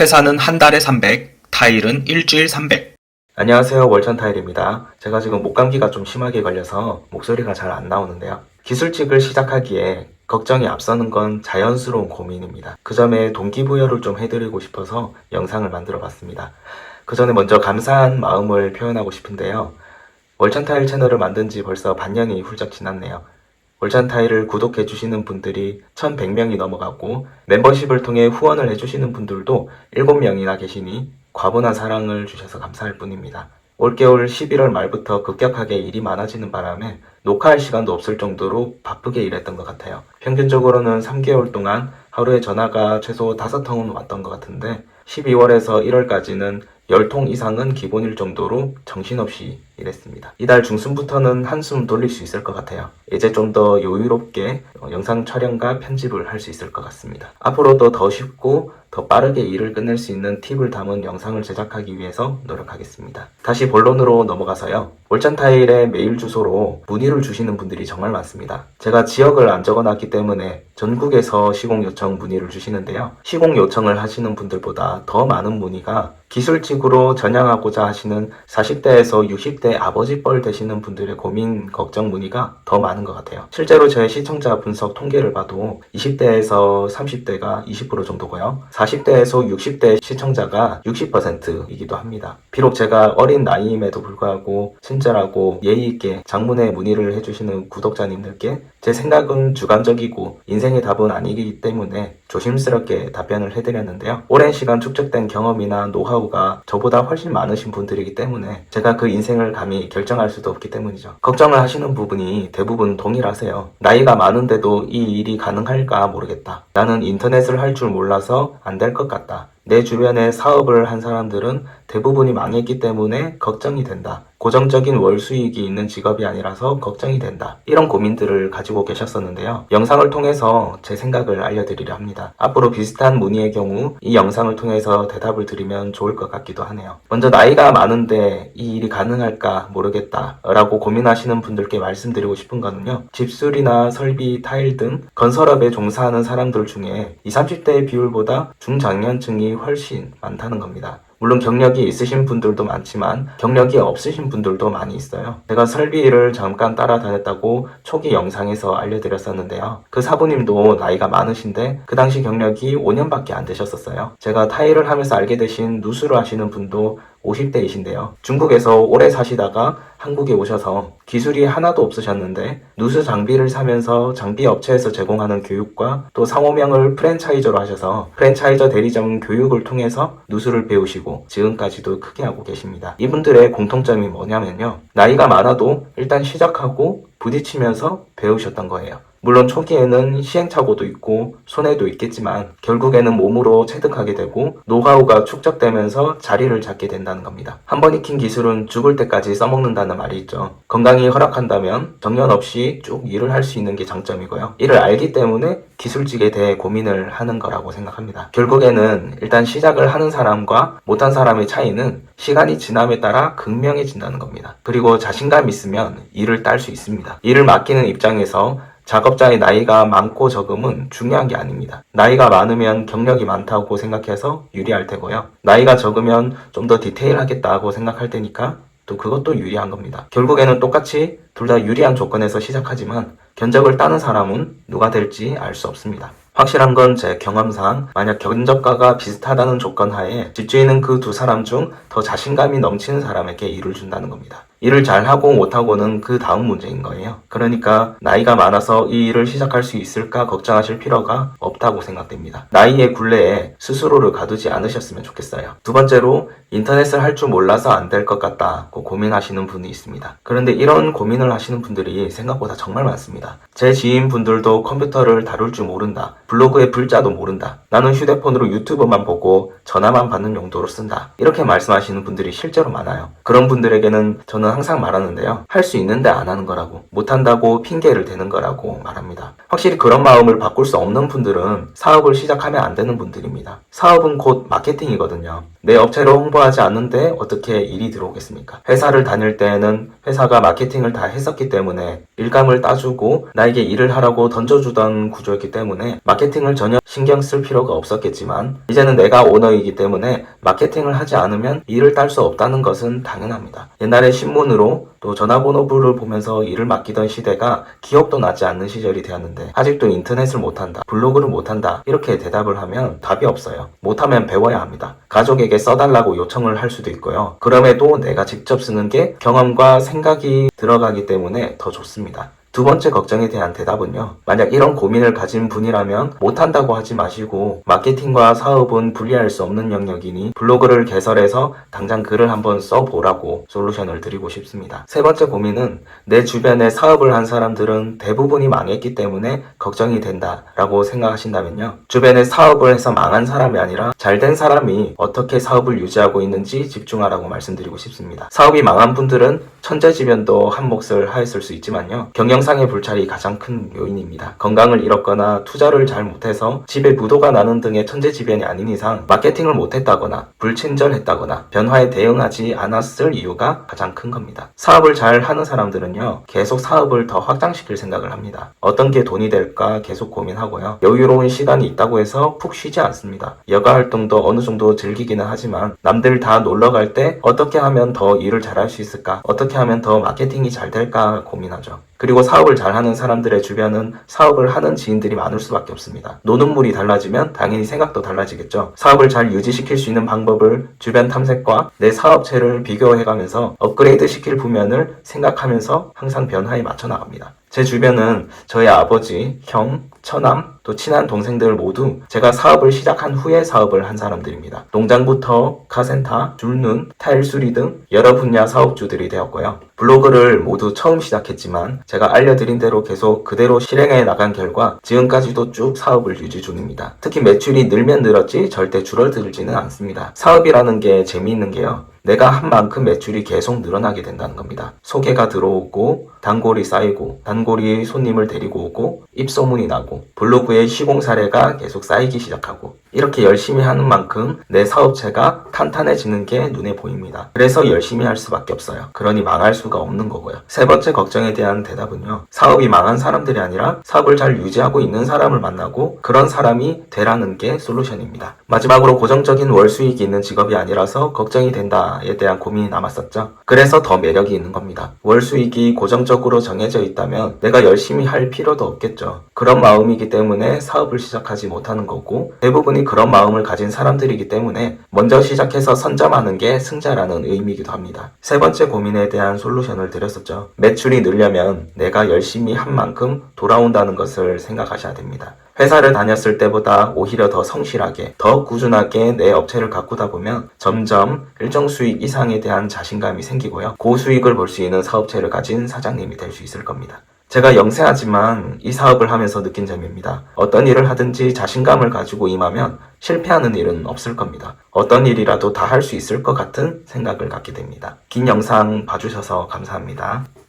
회사는 한 달에 300, 타일은 일주일 300. 안녕하세요, 월천타일입니다. 제가 지금 목감기가 좀 심하게 걸려서 목소리가 잘 안 나오는데요. 기술직을 시작하기에 걱정이 앞서는 건 자연스러운 고민입니다. 그 점에 동기부여를 좀 해드리고 싶어서 영상을 만들어 봤습니다. 그 전에 먼저 감사한 마음을 표현하고 싶은데요. 월천타일 채널을 만든 지 벌써 반년이 훌쩍 지났네요. 월천타일을 구독해주시는 분들이 1100명이 넘어가고 멤버십을 통해 후원을 해주시는 분들도 7명이나 계시니 과분한 사랑을 주셔서 감사할 뿐입니다. 올겨울 11월 말부터 급격하게 일이 많아지는 바람에 녹화할 시간도 없을 정도로 바쁘게 일했던 것 같아요. 평균적으로는 3개월 동안 하루에 전화가 최소 5통은 왔던 것 같은데 12월에서 1월까지는 10통 이상은 기본일 정도로 정신없이 일했습니다. 이달 중순부터는 한숨 돌릴 수 있을 것 같아요. 이제 좀 더 여유롭게 영상 촬영과 편집을 할 수 있을 것 같습니다. 앞으로도 더 쉽고 더 빠르게 일을 끝낼 수 있는 팁을 담은 영상을 제작하기 위해서 노력하겠습니다. 다시 본론으로 넘어가서요. 월천타일의 메일 주소로 문의를 주시는 분들이 정말 많습니다. 제가 지역을 안 적어놨기 때문에 전국에서 시공 요청 문의를 주시는데요. 시공 요청을 하시는 분들보다 더 많은 문의가 기술직으로 전향하고자 하시는 40대에서 60대 아버지뻘 되시는 분들의 고민, 걱정 문의가 더 많은 것 같아요. 실제로 제 시청자 분석 통계를 봐도 20대에서 30대가 20% 정도고요. 40대에서 60대 시청자가 60%이기도 합니다. 비록 제가 어린 나이임에도 불구하고 친절하고 예의 있게 장문의 문의를 해주시는 구독자님들께 제 생각은 주관적이고 인생의 답은 아니기 때문에 조심스럽게 답변을 해드렸는데요. 오랜 시간 축적된 경험이나 노하우가 저보다 훨씬 많으신 분들이기 때문에 제가 그 인생을 감히 결정할 수도 없기 때문이죠. 걱정을 하시는 부분이 대부분 동일하세요. 나이가 많은데도 이 일이 가능할까 모르겠다. 나는 인터넷을 할 줄 몰라서 안 될 것 같다. 내 주변에 사업을 한 사람들은 대부분이 망했기 때문에 걱정이 된다. 고정적인 월 수익이 있는 직업이 아니라서 걱정이 된다. 이런 고민들을 가지고 계셨었는데요. 영상을 통해서 제 생각을 알려드리려 합니다. 앞으로 비슷한 문의의 경우 이 영상을 통해서 대답을 드리면 좋을 것 같기도 하네요. 먼저 나이가 많은데 이 일이 가능할까 모르겠다 라고 고민하시는 분들께 말씀드리고 싶은 거는요. 집수리나 설비, 타일 등 건설업에 종사하는 사람들 중에 20, 30대의 비율보다 중장년층이 훨씬 많다는 겁니다. 물론 경력이 있으신 분들도 많지만 경력이 없으신 분들도 많이 있어요. 제가 설비 일을 잠깐 따라다녔다고 초기 영상에서 알려드렸었는데요. 그 사부님도 나이가 많으신데 그 당시 경력이 5년밖에 안 되셨었어요. 제가 타일을 하면서 알게 되신 누수를 하시는 분도 50대이신데요. 중국에서 오래 사시다가 한국에 오셔서 기술이 하나도 없으셨는데 누수 장비를 사면서 장비 업체에서 제공하는 교육과 또 상호명을 프랜차이저로 하셔서 프랜차이저 대리점 교육을 통해서 누수를 배우시고 지금까지도 크게 하고 계십니다. 이분들의 공통점이 뭐냐면요. 나이가 많아도 일단 시작하고 부딪히면서 배우셨던 거예요. 물론 초기에는 시행착오도 있고 손해도 있겠지만 결국에는 몸으로 체득하게 되고 노하우가 축적되면서 자리를 잡게 된다는 겁니다. 한 번 익힌 기술은 죽을 때까지 써먹는다는 말이 있죠. 건강이 허락한다면 정년 없이 쭉 일을 할 수 있는 게 장점이고요. 이를 알기 때문에 기술직에 대해 고민을 하는 거라고 생각합니다. 결국에는 일단 시작을 하는 사람과 못한 사람의 차이는 시간이 지남에 따라 극명해진다는 겁니다. 그리고 자신감 있으면 일을 딸 수 있습니다. 일을 맡기는 입장에서 작업자의 나이가 많고 적음은 중요한 게 아닙니다. 나이가 많으면 경력이 많다고 생각해서 유리할 테고요. 나이가 적으면 좀 더 디테일하겠다고 생각할 테니까 또 그것도 유리한 겁니다. 결국에는 똑같이 둘 다 유리한 조건에서 시작하지만 견적을 따는 사람은 누가 될지 알 수 없습니다. 확실한 건 제 경험상 만약 견적가가 비슷하다는 조건 하에 집주인은 그 두 사람 중 더 자신감이 넘치는 사람에게 일을 준다는 겁니다. 일을 잘하고 못하고는 그 다음 문제인 거예요. 그러니까 나이가 많아서 이 일을 시작할 수 있을까 걱정하실 필요가 없다고 생각됩니다. 나이의 굴레에 스스로를 가두지 않으셨으면 좋겠어요. 두 번째로 인터넷을 할 줄 몰라서 안 될 것 같다고 고민하시는 분이 있습니다. 그런데 이런 고민을 하시는 분들이 생각보다 정말 많습니다. 제 지인분들도 컴퓨터를 다룰 줄 모른다. 블로그의 불자도 모른다. 나는 휴대폰으로 유튜브만 보고 전화만 받는 용도로 쓴다. 이렇게 말씀하시는 분들이 실제로 많아요. 그런 분들에게는 저는 항상 말하는데요. 할 수 있는데 안 하는 거라고, 못한다고 핑계를 대는 거라고 말합니다. 확실히 그런 마음을 바꿀 수 없는 분들은 사업을 시작하면 안 되는 분들입니다. 사업은 곧 마케팅이거든요. 내 업체를 홍보하지 않는데 어떻게 일이 들어오겠습니까? 회사를 다닐 때에는 회사가 마케팅을 다 했었기 때문에 일감을 따주고 나에게 일을 하라고 던져주던 구조였기 때문에 마케팅을 전혀 신경 쓸 필요가 없었겠지만 이제는 내가 오너이기 때문에 마케팅을 하지 않으면 일을 딸 수 없다는 것은 당연합니다. 옛날에 신문으로 또 전화번호부를 보면서 일을 맡기던 시대가 기억도 나지 않는 시절이 되었는데 아직도 인터넷을 못한다, 블로그를 못한다 이렇게 대답을 하면 답이 없어요. 못하면 배워야 합니다. 가족에게 써달라고 요청을 할 수도 있고요. 그럼에도 내가 직접 쓰는 게 경험과 생각이 들어가기 때문에 더 좋습니다. 두 번째 걱정에 대한 대답은요. 만약 이런 고민을 가진 분이라면 못한다고 하지 마시고 마케팅과 사업은 분리할 수 없는 영역이니 블로그를 개설해서 당장 글을 한번 써보라고 솔루션을 드리고 싶습니다. 세 번째 고민은 내 주변에 사업을 한 사람들은 대부분이 망했기 때문에 걱정이 된다라고 생각하신다면요. 주변에 사업을 해서 망한 사람이 아니라 잘된 사람이 어떻게 사업을 유지하고 있는지 집중하라고 말씀드리고 싶습니다. 사업이 망한 분들은 천재지변도 한 몫을 하였을 수 있지만요. 경영상의 불찰이 가장 큰 요인입니다. 건강을 잃었거나 투자를 잘 못해서 집에 부도가 나는 등의 천재지변이 아닌 이상 마케팅을 못했다거나 불친절했다거나 변화에 대응하지 않았을 이유가 가장 큰 겁니다. 사업을 잘 하는 사람들은요. 계속 사업을 더 확장시킬 생각을 합니다. 어떤 게 돈이 될까 계속 고민하고요. 여유로운 시간이 있다고 해서 푹 쉬지 않습니다. 여가 활동도 어느 정도 즐기기는 하지만 남들 다 놀러 갈 때 어떻게 하면 더 일을 잘할 수 있을까? 어떻게 하면 더 마케팅이 잘 될까 고민하죠. 그리고 사업을 잘하는 사람들의 주변은 사업을 하는 지인들이 많을 수밖에 없습니다. 노는 물이 달라지면 당연히 생각도 달라지겠죠. 사업을 잘 유지시킬 수 있는 방법을 주변 탐색과 내 사업체를 비교해가면서 업그레이드 시킬 부면을 생각하면서 항상 변화에 맞춰 나갑니다. 제 주변은 저희 아버지, 형, 처남, 또 친한 동생들 모두 제가 사업을 시작한 후에 사업을 한 사람들입니다. 농장부터 카센터, 줄눈, 타일 수리 등 여러 분야 사업주들이 되었고요. 블로그를 모두 처음 시작했지만 제가 알려드린 대로 계속 그대로 실행해 나간 결과 지금까지도 쭉 사업을 유지 중입니다. 특히 매출이 늘면 늘었지 절대 줄어들지는 않습니다. 사업이라는 게 재미있는 게요. 내가 한 만큼 매출이 계속 늘어나게 된다는 겁니다. 소개가 들어오고 단골이 쌓이고 단골이 손님을 데리고 오고 입소문이 나고 블로그에 시공 사례가 계속 쌓이기 시작하고 이렇게 열심히 하는 만큼 내 사업체가 탄탄해지는 게 눈에 보입니다. 그래서 열심히 할 수밖에 없어요. 그러니 망할 수가 없는 거고요. 세 번째 걱정에 대한 대답은요. 사업이 망한 사람들이 아니라 사업을 잘 유지하고 있는 사람을 만나고 그런 사람이 되라는 게 솔루션입니다. 마지막으로 고정적인 월 수익이 있는 직업이 아니라서 걱정이 된다에 대한 고민이 남았었죠. 그래서 더 매력이 있는 겁니다. 월 수익이 고정적으로 정해져 있다면 내가 열심히 할 필요도 없겠죠. 그런 마음이기 때문에 사업을 시작하지 못하는 거고 대부분이 그런 마음을 가진 사람들이기 때문에 먼저 시작해서 선점하는 게 승자라는 의미이기도 합니다. 세 번째 고민에 대한 솔루션을 드렸었죠. 매출이 늘려면 내가 열심히 한 만큼 돌아온다는 것을 생각하셔야 됩니다. 회사를 다녔을 때보다 오히려 더 성실하게, 더 꾸준하게 내 업체를 가꾸다 보면 점점 일정 수익 이상에 대한 자신감이 생기고요. 고수익을 볼 수 있는 사업체를 가진 사장님이 될 수 있을 겁니다. 제가 영세하지만 이 사업을 하면서 느낀 점입니다. 어떤 일을 하든지 자신감을 가지고 임하면 실패하는 일은 없을 겁니다. 어떤 일이라도 다 할 수 있을 것 같은 생각을 갖게 됩니다. 긴 영상 봐주셔서 감사합니다.